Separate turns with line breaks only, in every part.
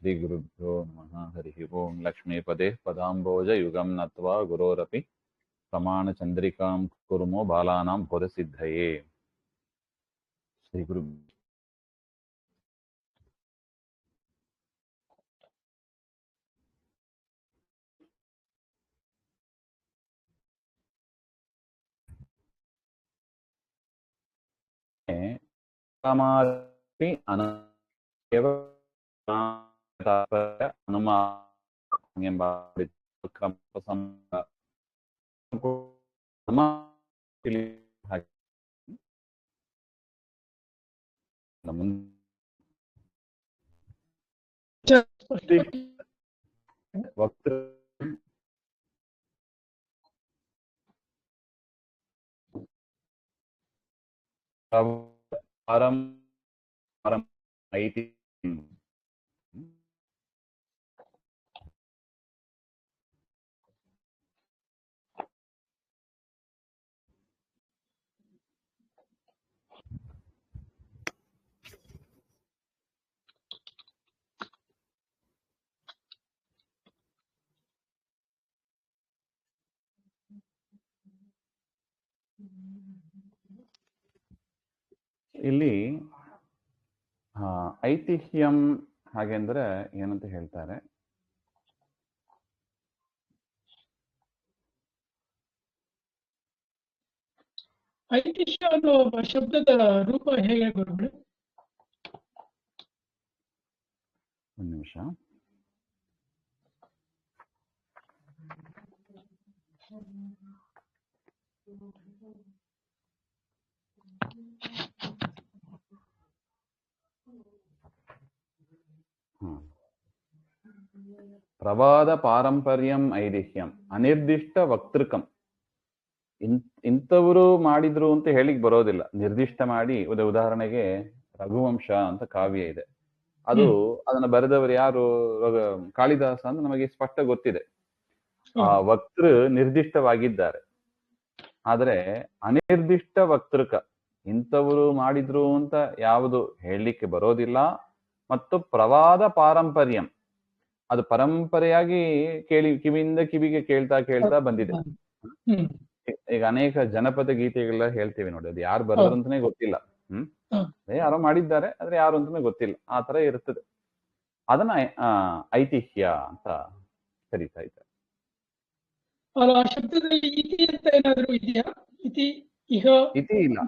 श्रीगुरुभ्यो नमः हरिः ओं लक्ष्मीपदे पदाम्बोजयुगं नत्वा गुरोरपि प्रमाणचन्द्रिकां कुर्मो बालानां बोधसिद्धये श्रीगुरु कामादपि अनएव वक्तृ परम परम ऐति ಇಲ್ಲಿ ಐತಿಹ್ಯಂ ಹಾಗೆಂದ್ರೆ ಏನಂತ ಹೇಳ್ತಾರೆ.
ಐತಿಹ್ಯ ಅನ್ನೋ ಶಬ್ದದ ರೂಪ ಹೇಗೆ ಗುರುಗಳೇ?
ಒಂದು ನಿಮಿಷ. ಪ್ರವಾದ ಪಾರಂಪರ್ಯಂ ಐದಿಹ್ಯಂ ಅನಿರ್ದಿಷ್ಟ ವಕ್ತೃಕಂ. ಇಂಥವರು ಮಾಡಿದ್ರು ಅಂತ ಹೇಳಿಕ್ ಬರೋದಿಲ್ಲ, ನಿರ್ದಿಷ್ಟ ಮಾಡಿ. ಉದಾಹರಣೆಗೆ ರಘುವಂಶ ಅಂತ ಕಾವ್ಯ ಇದೆ, ಅದು ಅದನ್ನ ಬರೆದವರು ಯಾರು? ಕಾಳಿದಾಸ ಅಂತ ನಮಗೆ ಸ್ಪಷ್ಟ ಗೊತ್ತಿದೆ. ಆ ವಕ್ತೃ ನಿರ್ದಿಷ್ಟವಾಗಿದ್ದಾರೆ. ಆದ್ರೆ ಅನಿರ್ದಿಷ್ಟ ವಕ್ತೃಕ ಇಂಥವರು ಮಾಡಿದ್ರು ಅಂತ ಯಾವುದು ಹೇಳಲಿಕ್ಕೆ ಬರೋದಿಲ್ಲ. ಮತ್ತು ಪ್ರವಾದ ಪಾರಂಪರ್ಯಂ, ಅದು ಪರಂಪರೆಯಾಗಿ ಕಿವಿಯಿಂದ ಕಿವಿಗೆ ಕೇಳ್ತಾ ಬಂದಿದೆ. ಈಗ ಅನೇಕ ಜನಪದ ಗೀತೆಗಳೆಲ್ಲ ಹೇಳ್ತೀವಿ ನೋಡಿ, ಅದು ಯಾರು ಬರೋದು ಅಂತಾನೆ ಗೊತ್ತಿಲ್ಲ. ಯಾರೋ ಮಾಡಿದ್ದಾರೆ, ಆದ್ರೆ ಯಾರು ಅಂತಾನೆ ಗೊತ್ತಿಲ್ಲ. ಆ ತರ ಇರ್ತದೆ. ಅದನ್ನ ಐತಿಹ್ಯ ಅಂತ ಕರೀತಾ ಇದ್ದಾರೆ.
ಆ ಶಬ್ದದಲ್ಲಿ ಇತಿ ಅಂತ ಏನಾದ್ರು ಇದೆಯಾ? ಇತಿ ಇಲ್ಲ,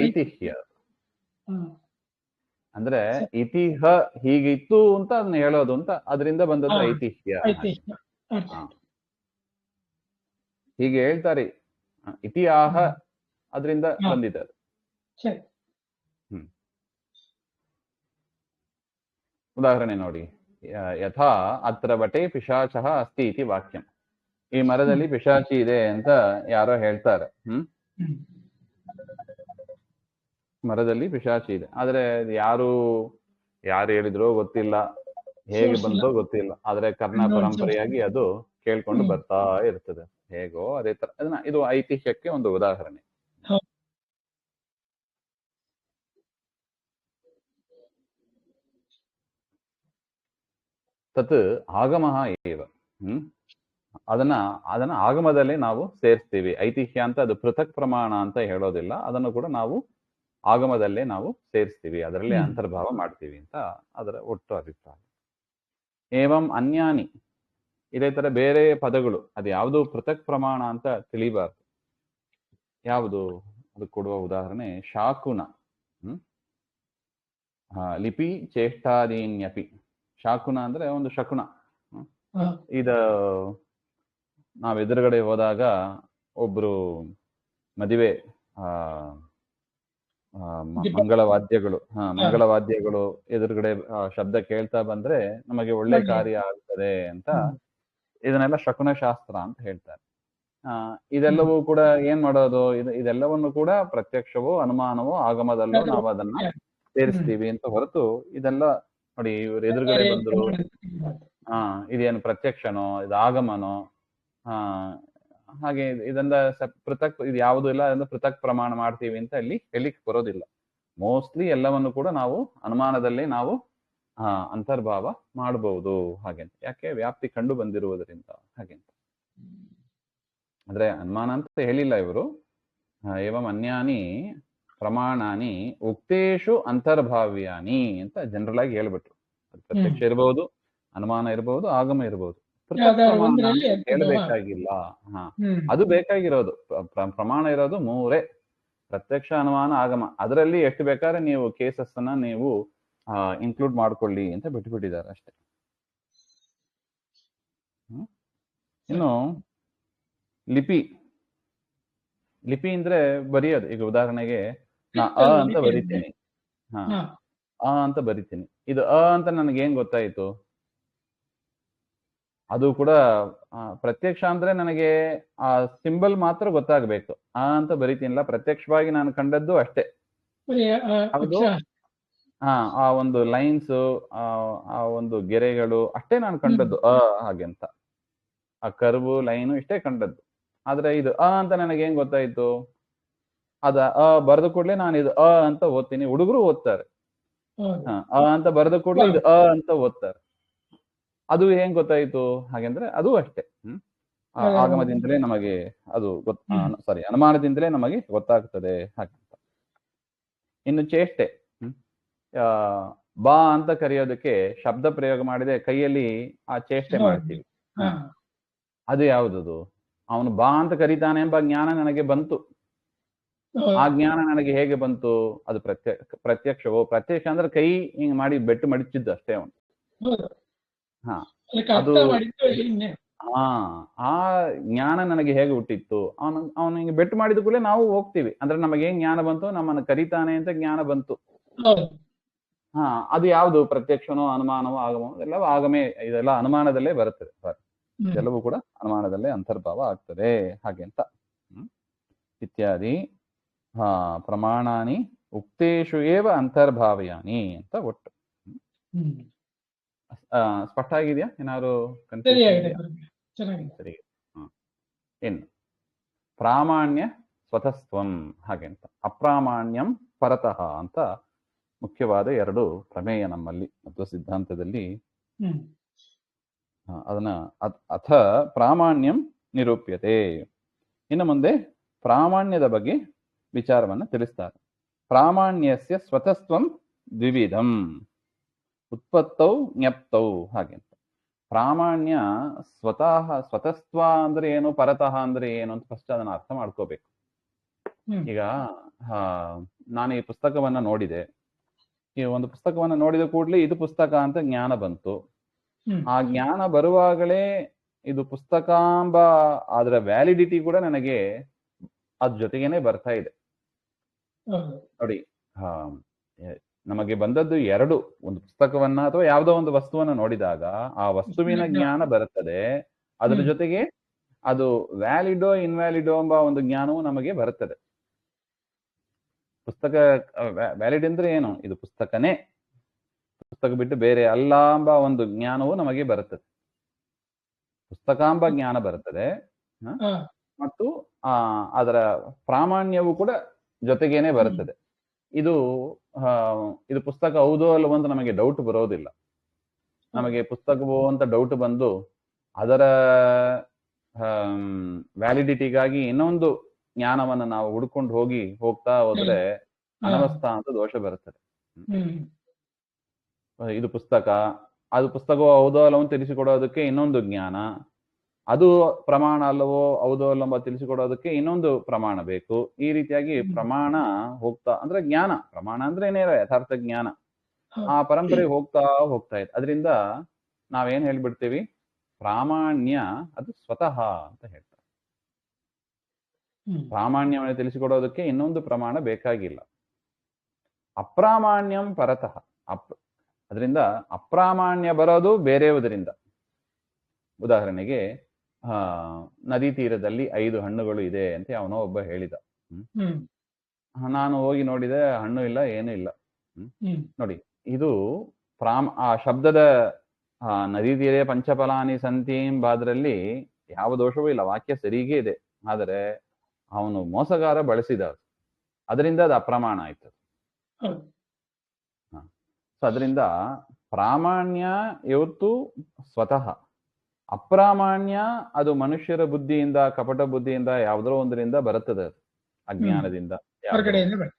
ಐತಿಹ್ಯ ಅಂದ್ರೆ ಇತಿಹ ಹೀಗಿತ್ತು ಅಂತ ಅದನ್ನ ಹೇಳೋದು ಅಂತ, ಅದರಿಂದ ಬಂದದ್ದು ಐತಿಹ್ಯ. ಹೀಗೆ ಹೇಳ್ತಾರೆ, ಇತಿಹಾಸ ಅದರಿಂದ ಬಂದಿದ್ದಾರೆ. ಉದಾಹರಣೆ ನೋಡಿ, ಯಥಾ ಅತ್ರ ವಟೆ ಪಿಶಾಚಃ ಅಸ್ತಿ ಇತಿ ವಾಕ್ಯಂ. ಈ ಮರದಲ್ಲಿ ಪಿಶಾಚಿ ಇದೆ ಅಂತ ಯಾರೋ ಹೇಳ್ತಾರೆ. ಮರದಲ್ಲಿ ಪಿಶಾಚಿ ಇದೆ, ಆದ್ರೆ ಯಾರು ಹೇಳಿದ್ರೋ ಗೊತ್ತಿಲ್ಲ, ಹೇಗೆ ಬಂತೋ ಗೊತ್ತಿಲ್ಲ. ಆದ್ರೆ ಕರ್ಣ ಪರಂಪರೆಯಾಗಿ ಅದು ಕೇಳ್ಕೊಂಡು ಬರ್ತಾ ಇರ್ತದೆ. ಹೇಗೋ ಅದೇ ತರ ಅದನ್ನ, ಇದು ಐತಿಹ್ಯಕ್ಕೆ ಒಂದು ಉದಾಹರಣೆ. ತತ್ ಆಗಮಃ ಏವ. ಅದನ್ನ ಆಗಮದಲ್ಲೇ ನಾವು ಸೇರಿಸ್ತೀವಿ. ಐತಿಹ್ಯ ಅಂತ ಅದು ಪೃಥಕ್ ಪ್ರಮಾಣ ಅಂತ ಹೇಳೋದಿಲ್ಲ, ಅದನ್ನು ಕೂಡ ನಾವು ಆಗಮದಲ್ಲೇ ನಾವು ಸೇರಿಸ್ತೀವಿ, ಅದರಲ್ಲೇ ಅಂತರ್ಭಾವ ಮಾಡ್ತೀವಿ ಅಂತ ಅದರ ಒಟ್ಟು ಅಭಿಪ್ರಾಯ. ಏವಂ ಅನ್ಯಾನಿ, ಇದೇ ತರ ಬೇರೆ ಪದಗಳು, ಅದು ಯಾವುದು ಪೃಥಕ್ ಪ್ರಮಾಣ ಅಂತ ತಿಳಿಬಾರ್ದು. ಯಾವುದು ಅದು ಕೊಡುವ ಉದಾಹರಣೆ ಶಾಕುನ. ಲಿಪಿ ಚೇಷ್ಟಾದೀನ್ಯಪಿ. ಶಾಕುನ ಅಂದ್ರೆ ಒಂದು ಶಕುನ. ನಾವ್ ಎದುರುಗಡೆ ಹೋದಾಗ ಒಬ್ರು ಮದುವೆ ಮಂಗಳವಾದ್ಯಗಳು ಎದುರುಗಡೆ ಶಬ್ದ ಕೇಳ್ತಾ ಬಂದ್ರೆ ನಮಗೆ ಒಳ್ಳೆ ಕಾರ್ಯ ಆಗ್ತದೆ ಅಂತ, ಇದನ್ನೆಲ್ಲ ಶಕುನ ಶಾಸ್ತ್ರ ಅಂತ ಹೇಳ್ತಾರೆ. ಇದೆಲ್ಲವೂ ಕೂಡ ಏನ್ ಮಾಡೋದು, ಇದೆಲ್ಲವನ್ನು ಕೂಡ ಪ್ರತ್ಯಕ್ಷವೋ ಅನುಮಾನವೋ ಆಗಮದಲ್ಲೋ ನಾವು ಅದನ್ನ ಸೇರಿಸ್ತೀವಿ ಅಂತ ಹೊರತು, ಇದೆಲ್ಲ ನೋಡಿ ಇವ್ರು ಎದುರುಗಡೆ ಬಂದ್ರು, ಇದೇನು ಪ್ರತ್ಯಕ್ಷನೋ ಇದು ಆಗಮನೋ, ಹಾಗೆ ಇದನ್ನ ಪೃಥಕ್, ಇದು ಯಾವುದು ಇಲ್ಲ ಅದನ್ನ ಪೃಥಕ್ ಪ್ರಮಾಣ ಮಾಡ್ತೀವಿ ಅಂತ ಇಲ್ಲಿ ಹೇಳಿಕ್ ಬರೋದಿಲ್ಲ. ಮೋಸ್ಟ್ಲಿ ಎಲ್ಲವನ್ನು ಕೂಡ ನಾವು ಅನುಮಾನದಲ್ಲಿ ನಾವು ಅಂತರ್ಭಾವ ಮಾಡಬಹುದು ಹಾಗೆಂತ. ಯಾಕೆ? ವ್ಯಾಪ್ತಿ ಕಂಡು ಬಂದಿರುವುದರಿಂದ ಹಾಗೆಂತ. ಅಂದ್ರೆ ಅನುಮಾನ ಅಂತ ಹೇಳಿಲ್ಲ ಇವರು. ಏವಂ ಅನ್ಯಾನಿ ಪ್ರಮಾಣಾನಿ ಉಕ್ತೇಶು ಅಂತರ್ಭಾವ್ಯಾನಿ ಅಂತ ಜನರಲ್ ಆಗಿ ಹೇಳ್ಬಿಟ್ರು. ಅದು ಪ್ರತ್ಯಕ್ಷ ಇರಬಹುದು, ಅನುಮಾನ ಇರಬಹುದು, ಆಗಮ ಇರಬಹುದು. ಪೃಥಕ್ ಪ್ರಮಾಣ ಅಂತ ಹೇಳಬೇಕಾಗಿಲ್ಲ. ಅದು ಬೇಕಾಗಿರೋದು ಪ್ರಮಾಣ ಇರೋದು ಮೂರೇ: ಪ್ರತ್ಯಕ್ಷ, ಅನುಮಾನ, ಆಗಮ. ಅದರಲ್ಲಿ ಎಷ್ಟು ಬೇಕಾದ್ರೆ ನೀವು ಕೇಸಸ್ ಅನ್ನ ನೀವು ಇನ್ಕ್ಲೂಡ್ ಮಾಡ್ಕೊಳ್ಳಿ ಅಂತ ಬಿಟ್ಬಿಟ್ಟಿದ್ದಾರೆ ಅಷ್ಟೇ. ಇನ್ನು ಲಿಪಿ. ಲಿಪಿ ಅಂದ್ರೆ ಬರೆಯೋದು. ಈಗ ಉದಾಹರಣೆಗೆ ನಾ ಅಂತ ಬರಿತೀನಿ. ಅಂತ ಬರಿತೀನಿ. ಇದು ಅಂತ ನನಗೆ ಏನ್ ಗೊತ್ತಾಯ್ತು? ಅದು ಕೂಡ ಪ್ರತ್ಯಕ್ಷ ಅಂದ್ರೆ ನನಗೆ ಆ ಸಿಂಬಲ್ ಮಾತ್ರ ಗೊತ್ತಾಗಬೇಕು. ಅಂತ ಬರಿತೀನಿಲ್ಲ, ಪ್ರತ್ಯಕ್ಷವಾಗಿ ನಾನು ಕಂಡದ್ದು ಅಷ್ಟೇ. ಹೌದು. ಆ ಒಂದು ಲೈನ್ಸ್, ಆ ಒಂದು ಗೆರೆಗಳು ಅಷ್ಟೇ ನಾನು ಕಂಡದ್ದು ಹಾಗೆ ಅಂತ. ಆ ಕರ್ವು, ಲೈನು ಇಷ್ಟೇ ಕಂಡದ್ದು. ಆದ್ರೆ ಇದು ಅಂತ ನನಗೆ ಏನ್ ಗೊತ್ತಾಯ್ತು? ಅದ ಬರೆದ ಕೂಡಲೇ ನಾನು ಇದು ಅಂತ ಓದ್ತೀನಿ. ಹುಡುಗರು ಓದ್ತಾರೆ. ಅಂತ ಬರೆದ ಕೂಡಲೇ ಇದು ಅಂತ ಓದ್ತಾರೆ. ಅದು ಹೆಂಗ್ ಗೊತ್ತಾಯ್ತು? ಹಾಗೆಂದ್ರೆ ಅದು ಅಷ್ಟೇ. ಆಗಮದಿಂದಲೇ ನಮಗೆ ಅದು ಸಾರಿ ಅನುಮಾನದಿಂದಲೇ ನಮಗೆ ಗೊತ್ತಾಗ್ತದೆ ಹಾಗಂತ. ಇನ್ನು ಚೇಷ್ಟೆ. ಬಾ ಅಂತ ಕರೆಯೋದಕ್ಕೆ ಶಬ್ದ ಪ್ರಯೋಗ ಮಾಡಿದೆ, ಕೈಯಲ್ಲಿ ಆ ಚೇಷ್ಟೆ ಮಾಡ್ತೀವಿ. ಅದು ಯಾವುದದು? ಅವನು ಬಾ ಅಂತ ಕರೀತಾನೆ ಎಂಬ ಜ್ಞಾನ ನನಗೆ ಬಂತು. ಆ ಜ್ಞಾನ ನನಗೆ ಹೇಗೆ ಬಂತು? ಅದು ಪ್ರತ್ಯಕ್ಷವೋ? ಪ್ರತ್ಯಕ್ಷ ಅಂದ್ರೆ ಕೈ ಹಿಂಗ್ ಮಾಡಿ ಬೆಟ್ಟು ಮಡಿಚಿದ್ದು ಅಷ್ಟೇ ಅವನು. ಅದು ಆ ಜ್ಞಾನ ನನಗೆ ಹೇಗೆ ಹುಟ್ಟಿತ್ತು? ಅವನು ಹಿಂಗೆ ಬೆಟ್ಟು ಮಾಡಿದ ಕೂಡಲೇ ನಾವು ಹೋಗ್ತೀವಿ. ಅಂದ್ರೆ ನಮಗೆ ಏನ್ ಜ್ಞಾನ ಬಂತು? ನಮ್ಮನ್ನು ಕರೀತಾನೆ ಅಂತ ಜ್ಞಾನ ಬಂತು. ಅದು ಯಾವುದು? ಪ್ರತ್ಯಕ್ಷನೋ, ಅನುಮಾನವೋ, ಆಗಮೋ? ಎಲ್ಲವೂ ಆಗಮೇ. ಇದೆಲ್ಲ ಅನುಮಾನದಲ್ಲೇ ಬರುತ್ತದೆ. ಎಲ್ಲವೂ ಕೂಡ ಅನುಮಾನದಲ್ಲೇ ಅಂತರ್ಭಾವ ಆಗ್ತದೆ ಹಾಗೆ ಅಂತ. ಇತ್ಯಾದಿ ಪ್ರಮಾಣಾನಿ ಉಕ್ತೇಶು ಏವ ಅಂತರ್ಭಾವಯಾನಿ ಅಂತ ಒಟ್ಟು. ಸ್ಪಷ್ಟ ಆಗಿದೆಯಾ? ಏನಾದ್ರು ಸರಿ. ಇನ್ನು ಪ್ರಾಮಾಣ್ಯ ಸ್ವತಸ್ತ್ವಂ ಹಾಗೆ ಅಂತ. ಅಪ್ರಾಮಾಣ್ಯಂ ಪರತಃ ಅಂತ ಮುಖ್ಯವಾದ ಎರಡು ಪ್ರಮೇಯ ನಮ್ಮಲ್ಲಿ ಮತ್ತು ಸಿದ್ಧಾಂತದಲ್ಲಿ. ಅದನ್ನ ಅಥ ಪ್ರಾಮಾಣ್ಯಂ ನಿರೂಪ್ಯತೆ. ಇನ್ನು ಮುಂದೆ ಪ್ರಾಮಾಣ್ಯದ ಬಗ್ಗೆ ವಿಚಾರವನ್ನು ತಿಳಿಸ್ತಾರೆ. ಪ್ರಾಮಾಣ್ಯಸ್ಯ ಸ್ವತಸ್ತ್ವಂ ದ್ವಿವಿಧಂ ಉತ್ಪತ್ತೌ ಜ್ಞಪ್ತೌ ಹಾಗೆ ಅಂತ. ಪ್ರಾಮಾಣ್ಯ ಸ್ವತಸ್ತ್ವ ಅಂದ್ರೆ ಏನು, ಪರತಃ ಅಂದ್ರೆ ಏನು ಅಂತ ಫಸ್ಟ್ ಅದನ್ನ ಅರ್ಥ ಮಾಡ್ಕೋಬೇಕು. ಈಗ ನಾನು ಈ ಪುಸ್ತಕವನ್ನ ನೋಡಿದೆ. ಈ ಒಂದು ಪುಸ್ತಕವನ್ನ ನೋಡಿದ ಕೂಡಲೇ ಇದು ಪುಸ್ತಕ ಅಂತ ಜ್ಞಾನ ಬಂತು. ಆ ಜ್ಞಾನ ಬರುವಾಗಲೇ ಇದು ಪುಸ್ತಕ ಎಂಬ ಅದರ ವ್ಯಾಲಿಡಿಟಿ ಕೂಡ ನನಗೆ ಅದ್ರ ಜೊತೆಗೇನೆ ಬರ್ತಾ ಇದೆ. ನೋಡಿ, ನಮಗೆ ಬಂದದ್ದು ಎರಡು. ಒಂದು ಪುಸ್ತಕವನ್ನ ಅಥವಾ ಯಾವುದೋ ಒಂದು ವಸ್ತುವನ್ನ ನೋಡಿದಾಗ ಆ ವಸ್ತುವಿನ ಜ್ಞಾನ ಬರುತ್ತದೆ. ಅದರ ಜೊತೆಗೆ ಅದು ವ್ಯಾಲಿಡೋ ಇನ್ವ್ಯಾಲಿಡೋ ಎಂಬ ಒಂದು ಜ್ಞಾನವು ನಮಗೆ ಬರುತ್ತದೆ. ಪುಸ್ತಕ ವ್ಯಾಲಿಡ್ ಅಂದ್ರೆ ಏನು? ಇದು ಪುಸ್ತಕನೇ, ಪುಸ್ತಕ ಬಿಟ್ಟು ಬೇರೆ ಅಲ್ಲ ಎಂಬ ಒಂದು ಜ್ಞಾನವು ನಮಗೆ ಬರುತ್ತದೆ. ಪುಸ್ತಕಾಂಬ ಜ್ಞಾನ ಬರುತ್ತದೆ ಮತ್ತು ಅದರ ಪ್ರಾಮಾಣ್ಯವು ಕೂಡ ಜೊತೆಗೇನೆ ಬರುತ್ತದೆ. ಇದು ಪುಸ್ತಕ ಹೌದೋ ಅಲ್ವೋ ಅಂತ ನಮಗೆ ಡೌಟ್ ಬರೋದಿಲ್ಲ. ನಮಗೆ ಪುಸ್ತಕವೋ ಅಂತ ಡೌಟ್ ಬಂದು ಅದರ ವ್ಯಾಲಿಡಿಟಿಗಾಗಿ ಇನ್ನೊಂದು ಜ್ಞಾನವನ್ನು ನಾವು ಹುಡ್ಕೊಂಡು ಹೋಗ್ತಾ ಹೋದ್ರೆ ಅನವಸ್ಥ ಅಂತ ದೋಷ ಬರುತ್ತದೆ. ಇದು ಪುಸ್ತಕ, ಅದು ಪುಸ್ತಕವೋ ಹೌದೋ ಅಲ್ಲವೋ ತಿಳಿಸಿಕೊಡೋದಕ್ಕೆ ಇನ್ನೊಂದು ಜ್ಞಾನ, ಅದು ಪ್ರಮಾಣ ಅಲ್ಲವೋ ಹೌದೋ ಅಲ್ಲವೋ ತಿಳಿಸಿಕೊಡೋದಕ್ಕೆ ಇನ್ನೊಂದು ಪ್ರಮಾಣ ಬೇಕು. ಈ ರೀತಿಯಾಗಿ ಪ್ರಮಾಣ ಹೋಗ್ತಾ ಅಂದ್ರೆ ಜ್ಞಾನ, ಪ್ರಮಾಣ ಅಂದ್ರೆ ಏನೇರ ಯಥಾರ್ಥ ಜ್ಞಾನ, ಆ ಪರಂಪರೆ ಹೋಗ್ತಾ ಇದೆ. ಅದರಿಂದ ನಾವೇನ್ ಹೇಳ್ಬಿಡ್ತೀವಿ? ಪ್ರಾಮಾಣ್ಯ ಅದು ಸ್ವತಃ ಅಂತ ಹೇಳ್ತಾರೆ. ಪ್ರಾಮಾಣ್ಯವನ್ನು ತಿಳಿಸಿಕೊಡೋದಕ್ಕೆ ಇನ್ನೊಂದು ಪ್ರಮಾಣ ಬೇಕಾಗಿಲ್ಲ. ಅಪ್ರಾಮಾಣ್ಯಂ ಪರತಃ. ಅದರಿಂದ ಅಪ್ರಾಮಾಣ್ಯ ಬರೋದು ಬೇರೆಯುವುದರಿಂದ. ಉದಾಹರಣೆಗೆ ನದಿ ತೀರದಲ್ಲಿ 5 ಹಣ್ಣುಗಳು ಇದೆ ಅಂತ ಅವನೋ ಒಬ್ಬ ಹೇಳಿದ. ನಾನು ಹೋಗಿ ನೋಡಿದೆ, ಹಣ್ಣು ಇಲ್ಲ, ಏನೂ ಇಲ್ಲ. ನೋಡಿ, ಇದು ಆ ಶಬ್ದದ ನದಿ ತೀರೆ ಪಂಚಫಲಾನಿ ಸಂತಿ ಎಂಬುದರಲ್ಲಿ ಯಾವ ದೋಷವೂ ಇಲ್ಲ, ವಾಕ್ಯ ಸರಿಗೆ ಇದೆ. ಆದರೆ ಅವನು ಮೋಸಗಾರ ಬಳಸಿದ, ಅದರಿಂದ ಅದು ಅಪ್ರಮಾಣ ಆಯ್ತು. ಸೊ ಅದರಿಂದ ಪ್ರಾಮಾಣ್ಯ ಯಾವತ್ತು ಸ್ವತಃ, ಅಪ್ರಾಮಾಣ್ಯ ಅದು ಮನುಷ್ಯರ ಬುದ್ಧಿಯಿಂದ, ಕಪಟ ಬುದ್ಧಿಯಿಂದ ಯಾವುದೋ ಒಂದರಿಂದ ಬರುತ್ತದೆ, ಅದು ಅಜ್ಞಾನದಿಂದ
ಹೊರಗಡೆಯಿಂದ ಬರ್ತದೆ.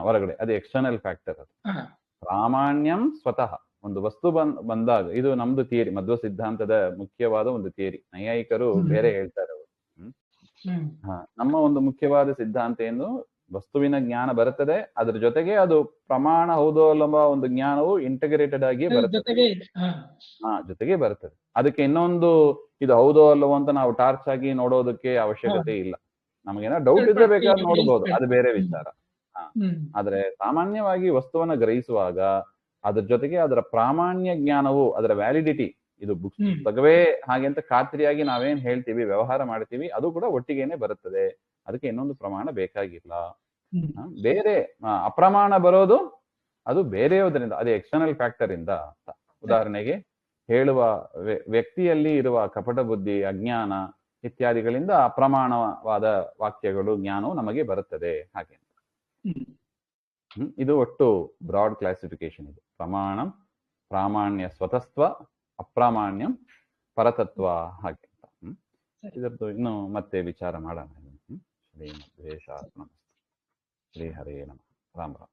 ಹೊರಗಡೆ, ಅದು ಎಕ್ಸ್ಟರ್ನಲ್ ಫ್ಯಾಕ್ಟರ್. ಅದು ಪ್ರಾಮಾಣ್ಯಂ ಸ್ವತಃ ಒಂದು ವಸ್ತು ಬಂದಾಗ, ಇದು ನಮ್ದು ಥಿಯರಿ, ಮಧ್ವ ಸಿದ್ಧಾಂತದ ಮುಖ್ಯವಾದ ಒಂದು ಥಿಯರಿ. ನೈಯಾಯಿಕರು ಬೇರೆ ಹೇಳ್ತಾರೆ ಅವರು. ನಮ್ಮ ಒಂದು ಮುಖ್ಯವಾದ ಸಿದ್ಧಾಂತ ಏನು, ವಸ್ತುವಿನ ಜ್ಞಾನ ಬರುತ್ತದೆ, ಅದ್ರ ಜೊತೆಗೆ ಅದು ಪ್ರಮಾಣ ಹೌದೋ ಅಲ್ಲಂಬ ಒಂದು ಜ್ಞಾನವು ಇಂಟಗ್ರೇಟೆಡ್ ಆಗಿ ಬರುತ್ತದೆ. ಜೊತೆಗೆ ಬರುತ್ತದೆ. ಅದಕ್ಕೆ ಇನ್ನೊಂದು ಇದು ಹೌದೋ ಅಲ್ಲವೋ ಅಂತ ನಾವು ಟಾರ್ಚ್ ಆಗಿ ನೋಡೋದಕ್ಕೆ ಅವಶ್ಯಕತೆ ಇಲ್ಲ. ನಮಗೇನೋ ಡೌಟ್ ಇದ್ರೆ ಬೇಕಾದ್ರೆ ನೋಡ್ಬೋದು, ಅದು ಬೇರೆ ವಿಚಾರ. ಆದ್ರೆ ಸಾಮಾನ್ಯವಾಗಿ ವಸ್ತುವನ್ನ ಗ್ರಹಿಸುವಾಗ ಅದ್ರ ಜೊತೆಗೆ ಅದರ ಪ್ರಾಮಾಣ್ಯ ಜ್ಞಾನವು, ಅದರ ವ್ಯಾಲಿಡಿಟಿ, ಇದು ಪುಸ್ತಕವೇ ಹಾಗೆ ಅಂತ ಖಾತ್ರಿಯಾಗಿ ನಾವೇನ್ ಹೇಳ್ತೀವಿ, ವ್ಯವಹಾರ ಮಾಡ್ತೀವಿ, ಅದು ಕೂಡ ಒಟ್ಟಿಗೆನೆ ಬರುತ್ತದೆ. ಅದಕ್ಕೆ ಇನ್ನೊಂದು ಪ್ರಮಾಣ ಬೇಕಾಗಿಲ್ಲ. ಬೇರೆ ಅಪ್ರಮಾಣ ಬರೋದು ಅದು ಬೇರೆಯೋದ್ರಿಂದ, ಅದು ಎಕ್ಸ್ಟರ್ನಲ್ ಫ್ಯಾಕ್ಟರ್ ಇಂದ. ಉದಾಹರಣೆಗೆ ಹೇಳುವ ವ್ಯಕ್ತಿಯಲ್ಲಿ ಇರುವ ಕಪಟ ಬುದ್ಧಿ, ಅಜ್ಞಾನ ಇತ್ಯಾದಿಗಳಿಂದ ಅಪ್ರಮಾಣವಾದ ವಾಕ್ಯಗಳು, ಜ್ಞಾನವು ನಮಗೆ ಬರುತ್ತದೆ. ಹಾಗೆ ಇದು ಒಟ್ಟು ಬ್ರಾಡ್ ಕ್ಲಾಸಿಫಿಕೇಶನ್. ಇದು ಪ್ರಮಾಣ, ಪ್ರಾಮಾಣ್ಯ ಸ್ವತಸ್ತ್ವ, ಅಪ್ರಾಮಾಣ್ಯಂ ಪರತತ್ವ, ಹಾಗೆ ಅಂತ. ಇದರದ್ದು ಇನ್ನು ಮತ್ತೆ ವಿಚಾರ ಮಾಡೋಣ. ಶ್ರೀ ದ್ವೇಷಾತ್ಮ ಶ್ರೀ ಹರೇ ನಮಃ. ರಾಮ ರಾಮ.